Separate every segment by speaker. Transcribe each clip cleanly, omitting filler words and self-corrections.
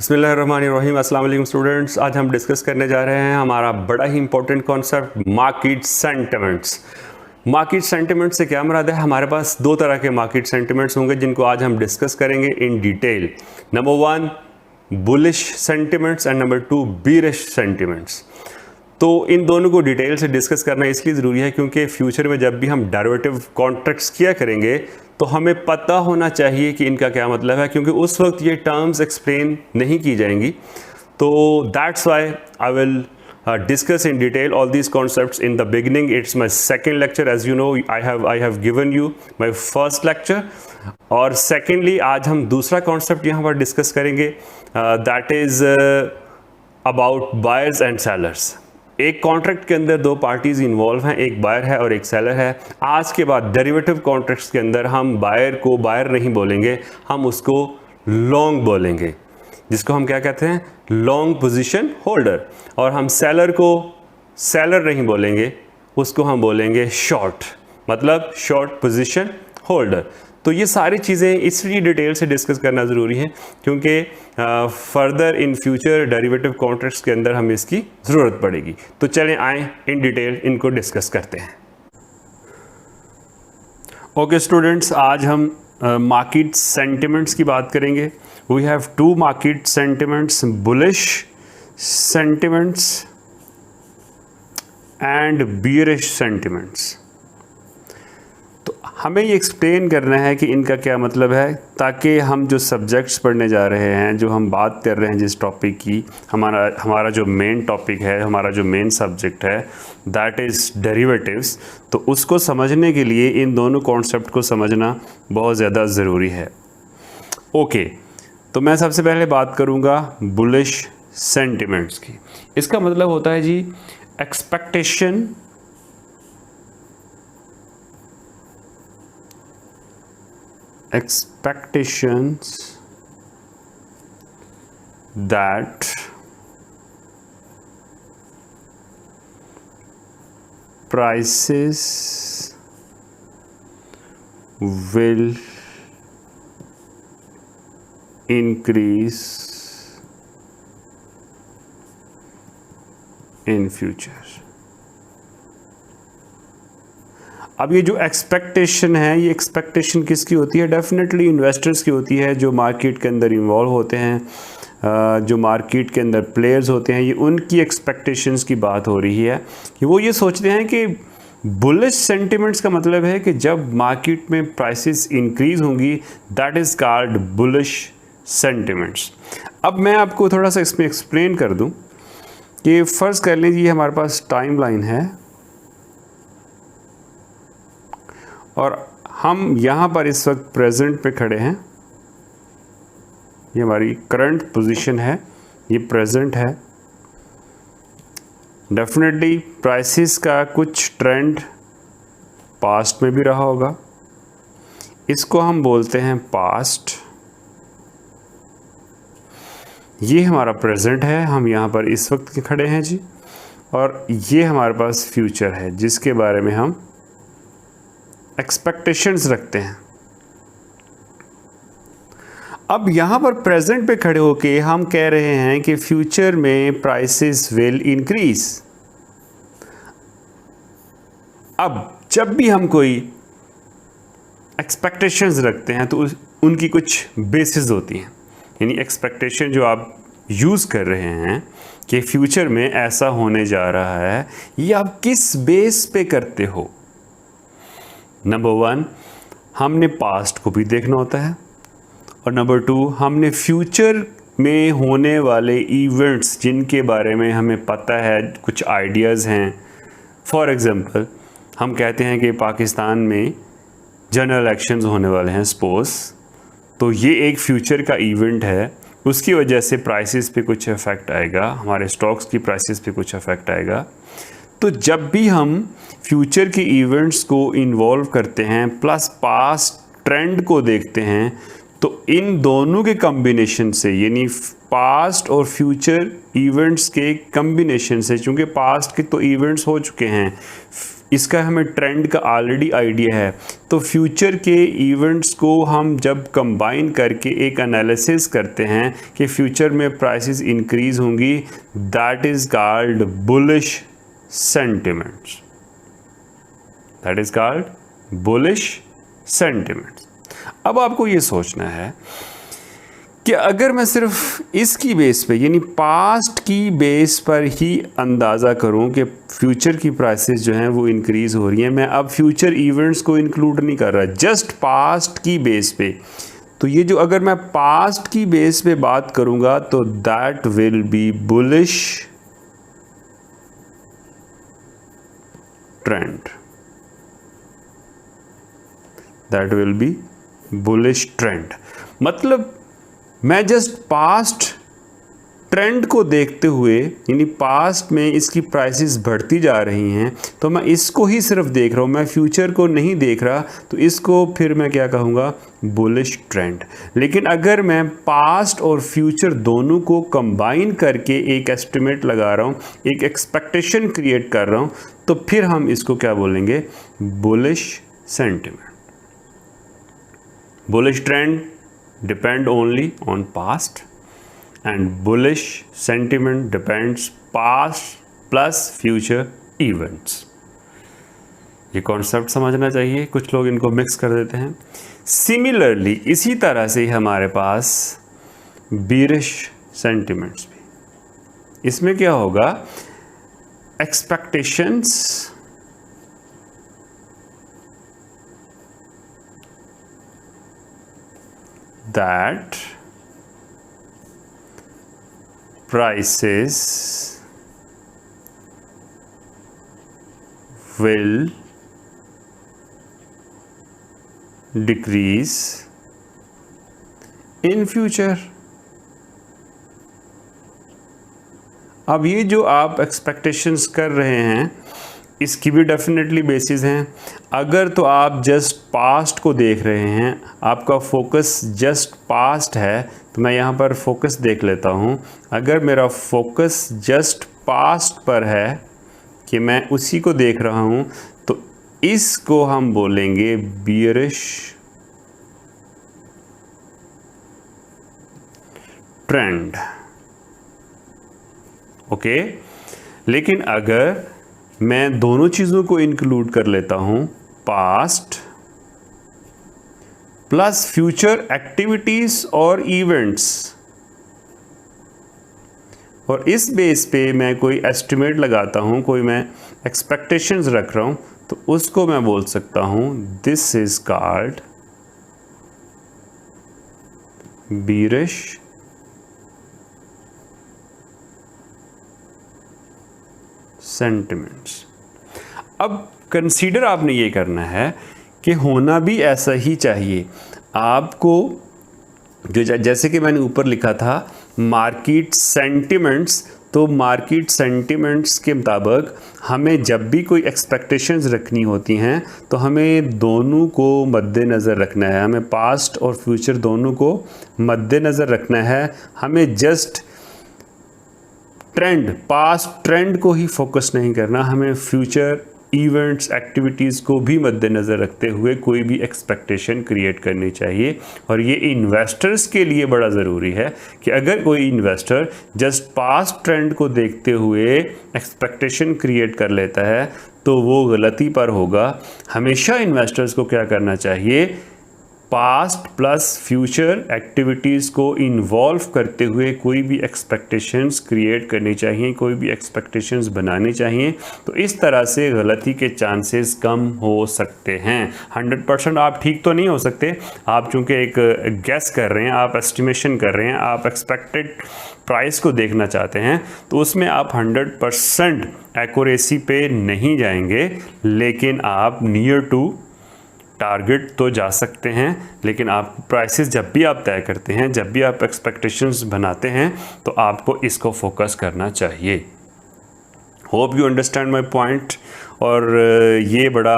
Speaker 1: बिस्मिल्लाहिर्रहमानिर्रहीम। अस्सलाम वालेकुम स्टूडेंट्स। आज हम डिस्कस करने जा रहे हैं हमारा बड़ा ही important concept market sentiments. Market sentiments से क्या मुराद है? हमारे पास दो तरह के मार्केट सेंटिमेंट्स होंगे जिनको आज हम डिस्कस करेंगे in detail. Number 1 bullish sentiments and number 2 bearish sentiments. तो इन दोनों को डिटेल से डिस्कस करना इसलिए ज़रूरी है क्योंकि फ्यूचर में जब भी हम डेरिवेटिव कॉन्ट्रैक्ट्स किया करेंगे तो हमें पता होना चाहिए कि इनका क्या मतलब है, क्योंकि उस वक्त ये टर्म्स एक्सप्लेन नहीं की जाएंगी। तो that's why I will discuss in detail all these concepts in the beginning. It's my second lecture, as you know. I have given you my first lecture. और secondly आज हम दूसरा concept यहाँ पर discuss करेंगे, that is about buyers and sellers. एक contract के अंदर दो पार्टीज इन्वॉल्व हैं, एक बायर है और एक सेलर है। आज के बाद डेरिवेटिव कॉन्ट्रैक्ट्स के अंदर हम बायर को बायर नहीं बोलेंगे, हम उसको लॉन्ग बोलेंगे, जिसको हम क्या कहते हैं, लॉन्ग पोजीशन होल्डर। और हम सेलर को सेलर नहीं बोलेंगे, उसको हम बोलेंगे शॉर्ट, मतलब शॉर्ट पोजीशन होल्डर। तो ये सारी चीज़ें इसलिए डिटेल से डिस्कस करना ज़रूरी है क्योंकि further in future derivative contracts के अंदर हमें इसकी ज़रूरत पड़ेगी। तो चलें आएँ इन डिटेल इनको डिस्कस करते हैं। ओके स्टूडेंट्स, आज हम मार्केट सेंटिमेंट्स की बात करेंगे। We have to market sentiments, bullish sentiments and bearish sentiments. तो हमें ये एक्सप्लेन करना है कि इनका क्या मतलब है, ताकि हम जो सब्जेक्ट्स पढ़ने जा रहे हैं, जो हम बात कर रहे हैं जिस टॉपिक की, हमारा जो मेन टॉपिक है, हमारा जो मेन सब्जेक्ट है, दैट इज़ डेरिवेटिव्स। तो उसको समझने के लिए इन दोनों कॉन्सेप्ट को समझना बहुत ज़्यादा ज़रूरी है। ओके, तो मैं सबसे पहले बात करूँगा बुलिश सेंटिमेंट्स की। इसका मतलब होता है जी expectation expectations that prices will increase in future। अब ये जो एक्सपेक्टेशन है, ये एक्सपेक्टेशन किसकी होती है? डेफिनेटली इन्वेस्टर्स की होती है, जो मार्केट के अंदर इन्वॉल्व होते हैं, जो मार्केट के अंदर प्लेयर्स होते हैं। ये उनकी एक्सपेक्टेशंस की बात हो रही है कि वो ये सोचते हैं कि बुलिश सेंटिमेंट्स का मतलब है कि जब मार्केट में प्राइसेस इंक्रीज होंगी, that is called bullish sentiments. अब मैं आपको थोड़ा सा इसमें एक्सप्लेन कर दूं कि फ़र्ज़ कर लीजिए हमारे पास टाइम लाइन है और हम यहाँ पर इस वक्त प्रेजेंट पे खड़े हैं। ये हमारी करंट पोजीशन है, ये प्रेजेंट है। डेफिनेटली प्राइसेस का कुछ ट्रेंड पास्ट में भी रहा होगा, इसको हम बोलते हैं पास्ट। ये हमारा प्रेजेंट है, हम यहाँ पर इस वक्त के खड़े हैं जी। और ये हमारे पास फ्यूचर है जिसके बारे में हम एक्सपेक्टेशंस रखते हैं। अब यहाँ पर प्रेजेंट पे खड़े होके हम कह रहे हैं कि फ्यूचर में प्राइसेस विल इंक्रीज। अब जब भी हम कोई एक्सपेक्टेशंस रखते हैं तो उनकी कुछ बेसिस होती हैं, यानी एक्सपेक्टेशन जो आप यूज़ कर रहे हैं कि फ्यूचर में ऐसा होने जा रहा है, ये आप किस बेस पे करते हो? नंबर 1, हमने पास्ट को भी देखना होता है, और नंबर 2, हमने फ्यूचर में होने वाले इवेंट्स जिनके बारे में हमें पता है, कुछ आइडियाज़ हैं। फॉर एग्ज़ाम्पल हम कहते हैं कि पाकिस्तान में जनरल इलेक्शंस होने वाले हैं सपोज़, तो ये एक फ्यूचर का इवेंट है, उसकी वजह से प्राइसेस पे कुछ इफ़ेक्ट आएगा, हमारे स्टॉक्स की प्राइसेस पे कुछ इफ़ेक्ट आएगा। तो जब भी हम फ्यूचर के इवेंट्स को इन्वॉल्व करते हैं प्लस पास्ट ट्रेंड को देखते हैं, तो इन दोनों के कम्बिनेशन से, यानी पास्ट और फ्यूचर इवेंट्स के कम्बिनेशन से, चूँकि पास्ट के तो इवेंट्स हो चुके हैं, इसका हमें ट्रेंड का ऑलरेडी आइडिया है, तो फ्यूचर के इवेंट्स को हम जब कंबाइन करके एक एनालिसिस करते हैं कि फ्यूचर में प्राइसेस इंक्रीज होंगी, that is called bullish sentiments. That is called bullish sentiments. अब आपको ये सोचना है कि अगर मैं सिर्फ इसकी बेस पे, यानी पास्ट की बेस पर ही अंदाज़ा करूं कि फ्यूचर की प्राइसेस जो हैं वो इंक्रीज़ हो रही हैं, मैं अब फ्यूचर इवेंट्स को इंक्लूड नहीं कर रहा, जस्ट पास्ट की बेस पे, तो ये जो अगर मैं पास्ट की बेस पे बात करूंगा तो that will be bullish trend. That will be bullish trend. मतलब मैं जस्ट पास्ट ट्रेंड को देखते हुए, यानी पास्ट में इसकी प्राइसेस बढ़ती जा रही हैं, तो मैं इसको ही सिर्फ देख रहा हूँ, मैं फ्यूचर को नहीं देख रहा, तो इसको फिर मैं क्या कहूँगा, बुलिश ट्रेंड। लेकिन अगर मैं पास्ट और फ्यूचर दोनों को कंबाइन करके एक एस्टिमेट लगा रहा हूँ, एक एक्सपेक्टेशन क्रिएट कर रहा हूँ, तो फिर हम इसको क्या बोलेंगे, bullish sentiment. Bullish trend depend only on past and bullish sentiment depends past plus future events। ये कॉन्सेप्ट समझना चाहिए, कुछ लोग इनको मिक्स कर देते हैं। सिमिलरली इसी तरह से हमारे पास bearish sentiments भी, इसमें क्या होगा, expectations that prices will decrease in future। अब ये जो आप एक्सपेक्टेशंस कर रहे हैं, इसकी भी डेफिनेटली बेसिस हैं। अगर तो आप जस्ट पास्ट को देख रहे हैं, आपका फोकस जस्ट पास्ट है, तो मैं यहाँ पर फोकस देख लेता हूँ। अगर मेरा फोकस जस्ट पास्ट पर है कि मैं उसी को देख रहा हूँ, तो इसको हम बोलेंगे बियरिश ट्रेंड। ओके, लेकिन अगर मैं दोनों चीज़ों को इंक्लूड कर लेता हूँ, पास्ट प्लस फ्यूचर एक्टिविटीज़ और इवेंट्स, और इस बेस पे मैं कोई एस्टिमेट लगाता हूँ, कोई मैं एक्सपेक्टेशंस रख रहा हूँ, तो उसको मैं बोल सकता हूँ this is called bearish sentiments. अब कंसीडर आपने ये करना है कि होना भी ऐसा ही चाहिए आपको, जो जैसे कि मैंने ऊपर लिखा था मार्केट सेंटिमेंट्स, तो मार्केट सेंटिमेंट्स के मुताबिक हमें जब भी कोई एक्सपेक्टेशंस रखनी होती हैं तो हमें दोनों को मद्देनज़र रखना है, हमें पास्ट और फ्यूचर दोनों को मद्देनज़र रखना है। हमें जस्ट ट्रेंड, पास्ट ट्रेंड को ही फोकस नहीं करना, हमें फ्यूचर इवेंट्स एक्टिविटीज़ को भी मद्देनज़र रखते हुए कोई भी एक्सपेक्टेशन क्रिएट करनी चाहिए। और ये इन्वेस्टर्स के लिए बड़ा ज़रूरी है कि अगर कोई इन्वेस्टर जस्ट पास्ट ट्रेंड को देखते हुए एक्सपेक्टेशन क्रिएट कर लेता है तो वो गलती पर होगा। हमेशा इन्वेस्टर्स को क्या करना चाहिए, पास्ट प्लस फ्यूचर एक्टिविटीज़ को इन्वॉल्व करते हुए कोई भी एक्सपेक्टेशंस क्रिएट करनी चाहिए, कोई भी एक्सपेक्टेशंस बनाने चाहिए। तो इस तरह से गलती के चांसेस कम हो सकते हैं। 100% आप ठीक तो नहीं हो सकते, आप चूँकि एक गैस कर रहे हैं, आप एस्टिमेशन कर रहे हैं, आप एक्सपेक्टेड प्राइस को देखना चाहते हैं, तो उसमें आप 100% एक्यूरेसी पे नहीं जाएंगे, लेकिन आप नियर टू टारगेट तो जा सकते हैं। लेकिन आप प्राइसेस जब भी आप तय करते हैं, जब भी आप एक्सपेक्टेशंस बनाते हैं, तो आपको इसको फोकस करना चाहिए। Hope you understand my point. और ये बड़ा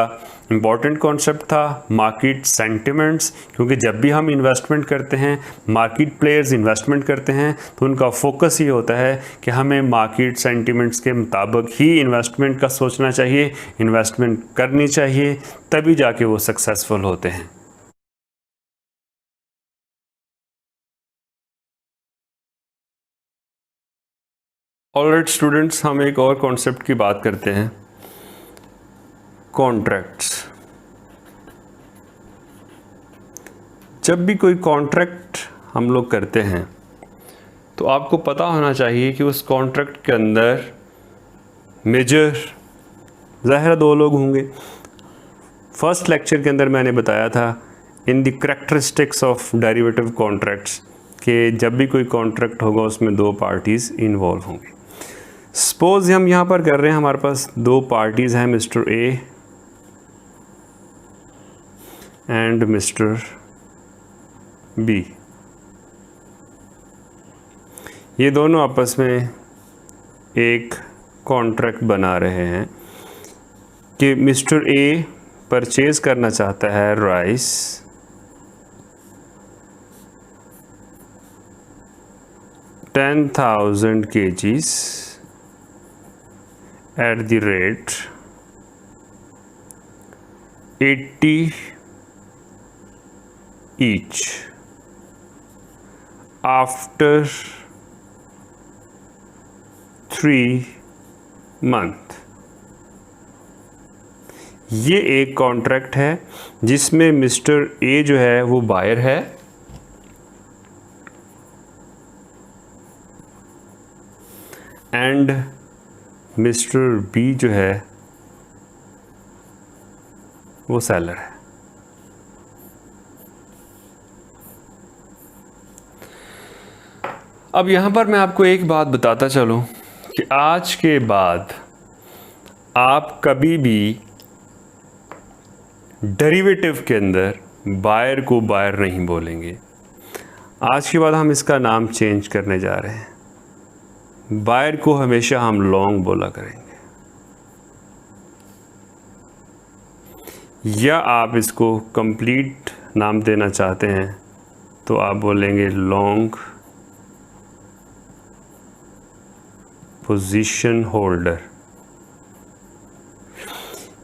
Speaker 1: इम्पॉर्टेंट कॉन्सेप्ट था मार्केट सेंटिमेंट्स, क्योंकि जब भी हम इन्वेस्टमेंट करते हैं, मार्केट प्लेयर्स इन्वेस्टमेंट करते हैं, तो उनका फोकस ये होता है कि हमें मार्केट सेंटिमेंट्स के मुताबिक ही इन्वेस्टमेंट का सोचना चाहिए, इन्वेस्टमेंट करनी चाहिए, तभी जाके वो सक्सेसफुल होते हैं। ऑलराइट स्टूडेंट्स, हम एक और कॉन्सेप्ट की बात करते हैं, कॉन्ट्रैक्ट्स। जब भी कोई कॉन्ट्रैक्ट हम लोग करते हैं तो आपको पता होना चाहिए कि उस कॉन्ट्रैक्ट के अंदर मेजर ज़ाहिर दो लोग होंगे। फर्स्ट लेक्चर के अंदर मैंने बताया था in the characteristics of derivative contracts कि जब भी कोई कॉन्ट्रैक्ट होगा उसमें दो पार्टीज़ इन्वॉल्व होंगी। सपोज़ हम यहाँ पर कर रहे हैं, हमारे पास दो पार्टीज़ हैं, mister A and mister B. ये दोनों आपस में एक कॉन्ट्रैक्ट बना रहे हैं कि मिस्टर ए परचेज़ करना चाहता है rice 10,000 kgs at the rate 80 each after 3 month। ये एक कॉन्ट्रैक्ट है जिसमें मिस्टर ए जो है वो बायर है एंड मिस्टर बी जो है वो सेलर है। अब यहाँ पर मैं आपको एक बात बताता चलूँ कि आज के बाद आप कभी भी डेरिवेटिव के अंदर बायर को बायर नहीं बोलेंगे। आज के बाद हम इसका नाम चेंज करने जा रहे हैं। बायर को हमेशा हम लॉन्ग बोला करेंगे, या आप इसको कंप्लीट नाम देना चाहते हैं तो आप बोलेंगे लॉन्ग पोजीशन होल्डर।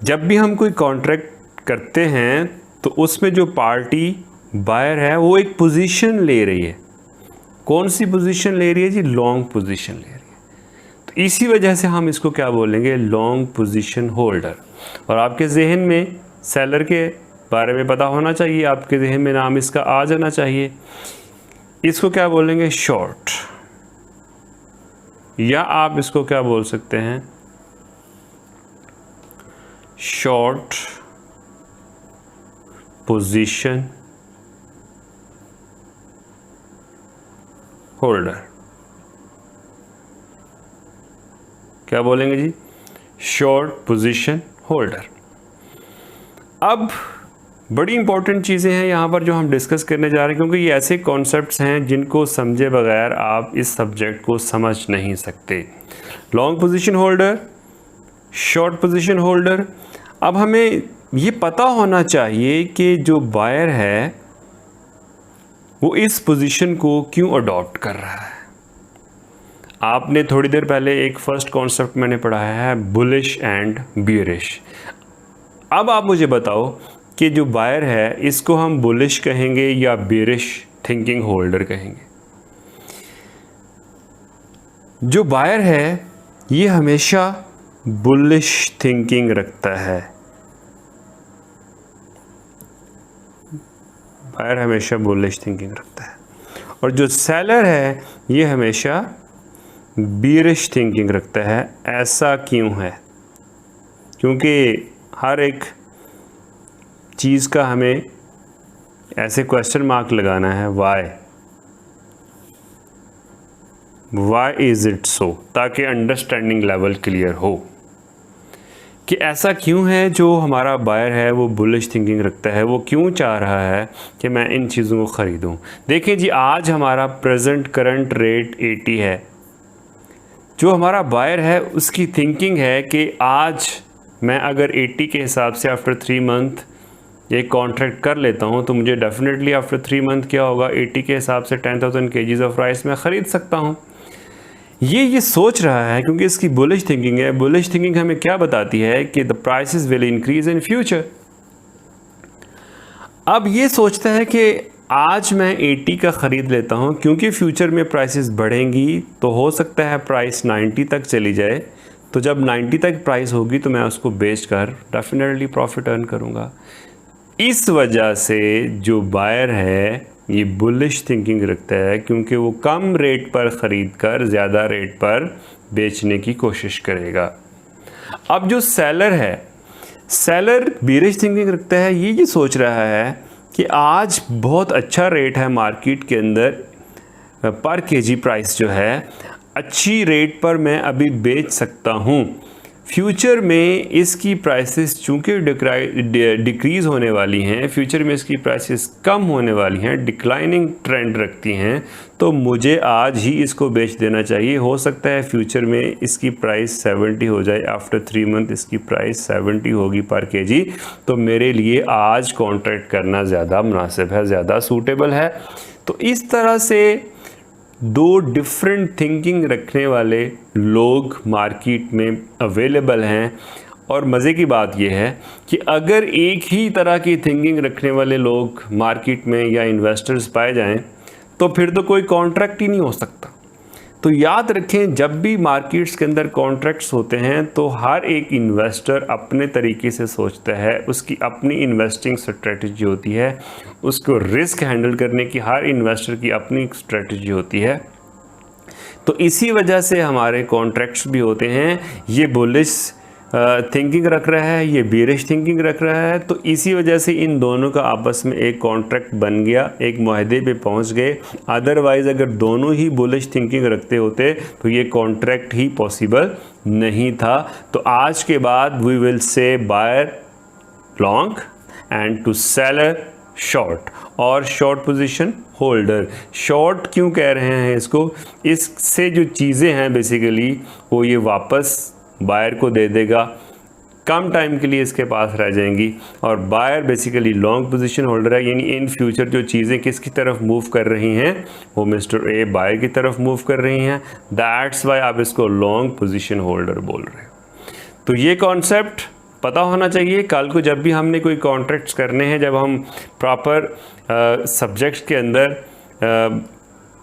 Speaker 1: जब भी हम कोई कॉन्ट्रैक्ट करते हैं तो उसमें जो पार्टी बायर है वो एक पोजीशन ले रही है। कौन सी पोजीशन ले रही है जी? लॉन्ग पोजीशन ले रही है। तो इसी वजह से हम इसको क्या बोलेंगे? Long position holder. और आपके जहन में सेलर के बारे में पता होना चाहिए, आपके जहन में नाम इसका आ जाना चाहिए। इसको क्या बोलेंगे? शॉर्ट। या आप इसको क्या बोल सकते हैं? Short position holder. क्या बोलेंगे जी? Short position holder. अब बड़ी इंपॉर्टेंट चीज़ें हैं यहाँ पर जो हम डिस्कस करने जा रहे हैं, क्योंकि ये ऐसे कॉन्सेप्ट्स हैं जिनको समझे बगैर आप इस सब्जेक्ट को समझ नहीं सकते। Long position holder, short position holder. अब हमें ये पता होना चाहिए कि जो बायर है वो इस पोजीशन को क्यों अडॉप्ट कर रहा है। आपने थोड़ी देर पहले एक फर्स्ट कॉन्सेप्ट मैंने पढ़ाया है, बुलिश एंड बियरिश। अब आप मुझे बताओ कि जो बायर है इसको हम बुलिश कहेंगे या बियरिश थिंकिंग होल्डर कहेंगे? जो बायर है ये हमेशा बुलिश थिंकिंग रखता है। बायर हमेशा बुलिश थिंकिंग रखता है। और जो सेलर है ये हमेशा बियरिश थिंकिंग रखता है। ऐसा क्यों है? क्योंकि हर एक चीज़ का हमें ऐसे क्वेश्चन मार्क लगाना है, वाई इज़ इट सो, ताकि अंडरस्टैंडिंग लेवल क्लियर हो कि ऐसा क्यों है जो हमारा बायर है वो बुलिश थिंकिंग रखता है, वो क्यों चाह रहा है कि मैं इन चीज़ों को ख़रीदूं। देखिए जी, आज हमारा करंट रेट 80 है। जो हमारा बायर है उसकी थिंकिंग है कि आज मैं अगर 80 के हिसाब से आफ्टर 3 मंथ एक कॉन्ट्रैक्ट कर लेता हूँ तो मुझे डेफिनेटली आफ्टर 3 मंथ क्या होगा, 80 के हिसाब से 10,000 kgs ऑफ राइस मैं ख़रीद सकता हूँ। ये सोच रहा है क्योंकि इसकी बुलिश थिंकिंग है। बुलिश थिंकिंग हमें क्या बताती है कि the prices will increase in future. अब ये सोचता है कि आज मैं 80 का ख़रीद लेता हूँ क्योंकि फ्यूचर में प्राइसेस बढ़ेंगी तो हो सकता है प्राइस 90 तक चली जाए, तो जब 90 तक प्राइस होगी तो मैं उसको बेचकर डेफिनेटली प्रॉफिट अर्न करूँगा। इस वजह से जो बायर है ये बुलिश थिंकिंग रखता है क्योंकि वो कम रेट पर ख़रीद कर ज़्यादा रेट पर बेचने की कोशिश करेगा। अब जो सेलर है, सेलर बेरिश थिंकिंग रखता है। ये सोच रहा है कि आज बहुत अच्छा रेट है मार्केट के अंदर, पर केजी प्राइस जो है अच्छी रेट पर मैं अभी बेच सकता हूँ। फ्यूचर में इसकी प्राइसेस चूँकि डिक्रीज़ होने वाली हैं, फ्यूचर में इसकी प्राइसेस कम होने वाली हैं, डिक्लाइनिंग ट्रेंड रखती हैं, तो मुझे आज ही इसको बेच देना चाहिए। हो सकता है फ्यूचर में इसकी प्राइस 70 हो जाए, आफ्टर 3 मंथ इसकी प्राइस 70 होगी पर केजी, तो मेरे लिए आज कॉन्ट्रैक्ट करना ज़्यादा मुनासिब है, ज़्यादा सूटेबल है। तो इस तरह से दो डिफरेंट थिंकिंग रखने वाले लोग मार्केट में अवेलेबल हैं। और मज़े की बात यह है कि अगर एक ही तरह की थिंकिंग रखने वाले लोग मार्केट में या इन्वेस्टर्स पाए जाएं तो फिर तो कोई कॉन्ट्रैक्ट ही नहीं हो सकता। तो याद रखें, जब भी मार्केट्स के अंदर कॉन्ट्रैक्ट्स होते हैं तो हर एक इन्वेस्टर अपने तरीके से सोचता है, उसकी अपनी इन्वेस्टिंग स्ट्रेटजी होती है, उसको रिस्क हैंडल करने की हर इन्वेस्टर की अपनी स्ट्रेटजी होती है। तो इसी वजह से हमारे कॉन्ट्रैक्ट्स भी होते हैं। ये बुलिश थिंकिंग रख रहा है, ये बेरिश थिंकिंग रख रहा है, तो इसी वजह से इन दोनों का आपस में एक कॉन्ट्रैक्ट बन गया, एक मुआहदे पे पहुंच गए। अदरवाइज़ अगर दोनों ही बुलिश थिंकिंग रखते होते तो ये कॉन्ट्रैक्ट ही पॉसिबल नहीं था। तो आज के बाद we will say buyer long and to seller short और शॉर्ट पोजीशन होल्डर। शॉर्ट क्यों कह रहे हैं इसको, इससे जो चीज़ें हैं बेसिकली वो ये वापस बायर को दे देगा, कम टाइम के लिए इसके पास रह जाएंगी। और buyer basically long position holder है, यानी इन फ्यूचर जो चीज़ें किसकी तरफ मूव कर रही हैं वो मिस्टर ए बायर की तरफ मूव कर रही हैं। दैट्स वाई आप इसको लॉन्ग पोजीशन होल्डर बोल रहे हो। तो ये कॉन्सेप्ट पता होना चाहिए। कल को जब भी हमने कोई कॉन्ट्रैक्ट्स करने हैं, जब हम प्रॉपर सब्जेक्ट्स के अंदर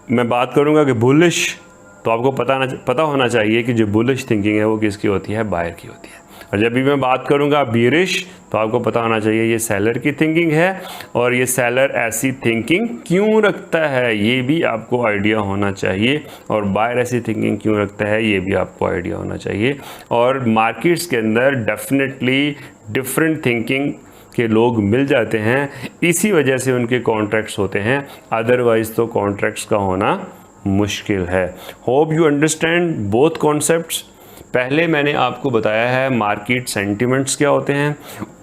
Speaker 1: मैं बात करूँगा कि बुलिश, तो आपको पता होना चाहिए कि जो बुलिश थिंकिंग है वो किसकी होती है, बायर की होती है। और जब भी मैं बात करूँगा बेरिश, तो आपको पता होना चाहिए ये सेलर की थिंकिंग है। और ये सेलर ऐसी थिंकिंग क्यों रखता है ये भी आपको आइडिया होना चाहिए, और बायर ऐसी थिंकिंग क्यों रखता है ये भी आपको आइडिया होना चाहिए। और मार्केट्स के अंदर डेफिनेटली डिफरेंट थिंकिंग के लोग मिल जाते हैं, इसी वजह से उनके कॉन्ट्रैक्ट्स होते हैं, अदरवाइज़ तो कॉन्ट्रैक्ट्स का होना मुश्किल है। Hope you understand both concepts. पहले मैंने आपको बताया है मार्केट सेंटिमेंट्स क्या होते हैं,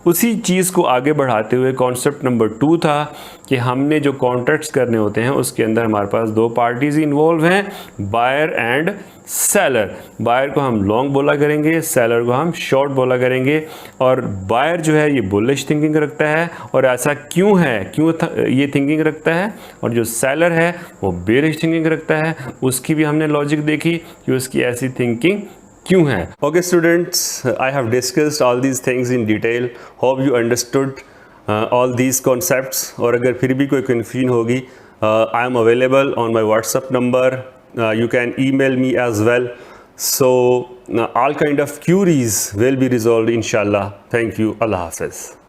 Speaker 1: उसी चीज़ को आगे बढ़ाते हुए कॉन्सेप्ट नंबर 2 था कि हमने जो कॉन्ट्रैक्ट्स करने होते हैं उसके अंदर हमारे पास दो पार्टीज इन्वॉल्व हैं, बायर एंड सेलर। बायर को हम लॉन्ग बोला करेंगे, सेलर को हम शॉर्ट बोला करेंगे। और बायर जो है ये बुलिश थिंकिंग रखता है, और ऐसा क्यों है, ये थिंकिंग रखता है। और जो सेलर है वो बेरिश थिंकिंग रखता है, उसकी भी हमने लॉजिक देखी कि उसकी ऐसी थिंकिंग क्यों है। Okay students, I have discussed all these things in detail. Hope you understood all these concepts. और अगर फिर भी कोई कन्फ्यूजन होगी, I am available on my WhatsApp number, you can email me as well. So all kind of queries will be resolved inshallah. Thank you. Allah Hafiz.